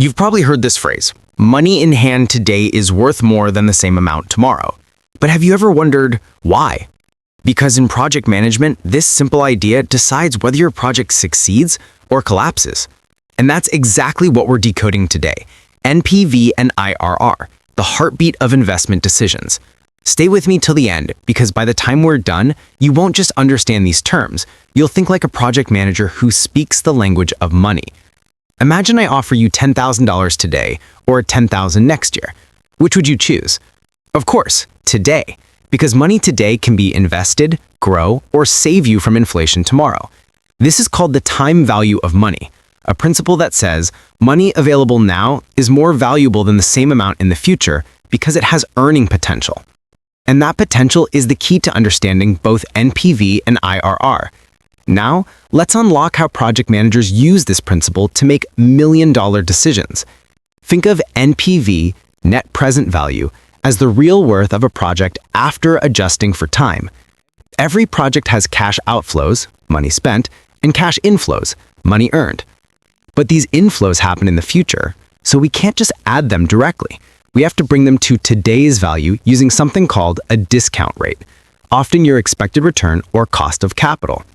You've probably heard this phrase, money in hand today is worth more than the same amount tomorrow. But have you ever wondered why? Because in project management, this simple idea decides whether your project succeeds or collapses. And that's exactly what we're decoding today, NPV and IRR, the heartbeat of investment decisions. Stay with me till the end, because by the time we're done, you won't just understand these terms, you'll think like a project manager who speaks the language of money. Imagine I offer you $10,000 today or $10,000 next year. Which would you choose? Of course, today, because money today can be invested, grow, or save you from inflation tomorrow. This is called the time value of money, a principle that says money available now is more valuable than the same amount in the future because it has earning potential. And that potential is the key to understanding both NPV and IRR. Now, let's unlock how project managers use this principle to make million-dollar decisions. Think of NPV, net present value, as the real worth of a project after adjusting for time. Every project has cash outflows, money spent, and cash inflows, money earned. But these inflows happen in the future, so we can't just add them directly. We have to bring them to today's value using something called a discount rate, often your expected return or cost of capital.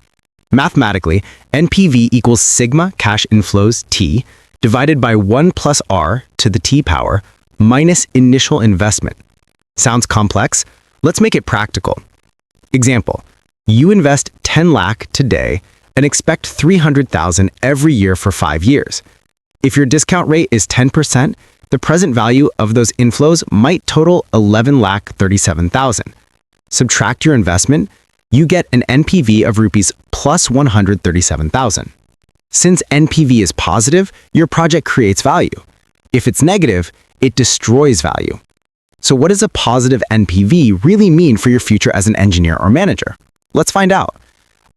Mathematically, NPV equals sigma cash inflows T divided by 1 plus R to the T power minus initial investment. Sounds complex? Let's make it practical. Example, you invest 10 lakh today and expect 300,000 every year for 5 years. If your discount rate is 10%, the present value of those inflows might total 11,37,000. Subtract your investment, you get an NPV of rupees plus 137,000. Since NPV is positive, your project creates value. If it's negative, it destroys value. So what does a positive NPV really mean for your future as an engineer or manager? Let's find out.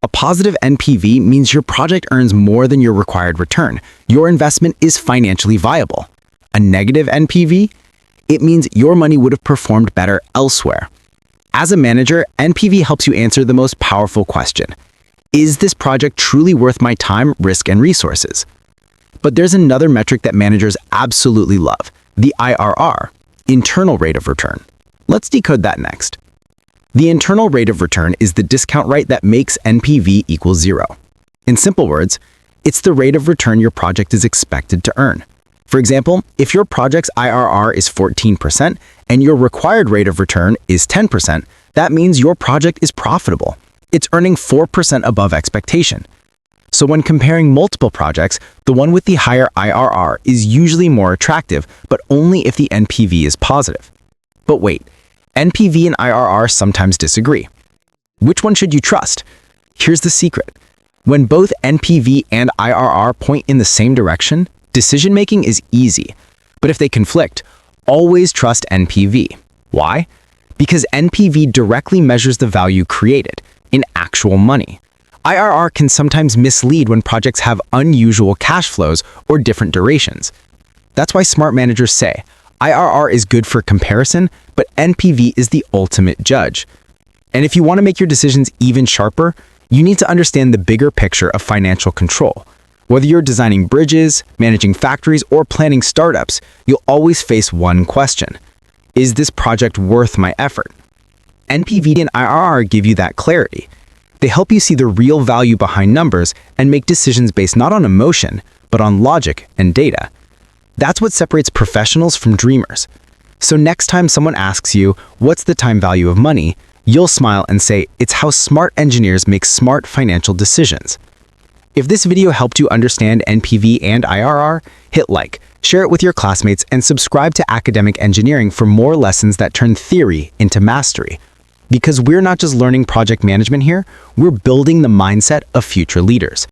A positive NPV means your project earns more than your required return. Your investment is financially viable. A negative NPV? It means your money would have performed better elsewhere. As a manager, NPV helps you answer the most powerful question. Is this project truly worth my time, risk, and resources? But there's another metric that managers absolutely love, the IRR, internal rate of return. Let's decode that next. The internal rate of return is the discount rate that makes NPV equal 0. In simple words, it's the rate of return your project is expected to earn. For example, if your project's IRR is 14% and your required rate of return is 10%, that means your project is profitable. It's earning 4% above expectation. So when comparing multiple projects, the one with the higher IRR is usually more attractive, but only if the NPV is positive. But wait, NPV and IRR sometimes disagree. Which one should you trust? Here's the secret. When both NPV and IRR point in the same direction, decision-making is easy. But if they conflict, always trust NPV. Why? Because NPV directly measures the value created in actual money. IRR can sometimes mislead when projects have unusual cash flows or different durations. That's why smart managers say, IRR is good for comparison, but NPV is the ultimate judge. And if you want to make your decisions even sharper, you need to understand the bigger picture of financial control. Whether you're designing bridges, managing factories, or planning startups, you'll always face one question. Is this project worth my effort? NPV and IRR give you that clarity. They help you see the real value behind numbers and make decisions based not on emotion, but on logic and data. That's what separates professionals from dreamers. So next time someone asks you, what's the time value of money, you'll smile and say, it's how smart engineers make smart financial decisions. If this video helped you understand NPV and IRR, hit like, share it with your classmates, and subscribe to Academic Engineering for more lessons that turn theory into mastery. Because we're not just learning project management here, we're building the mindset of future leaders.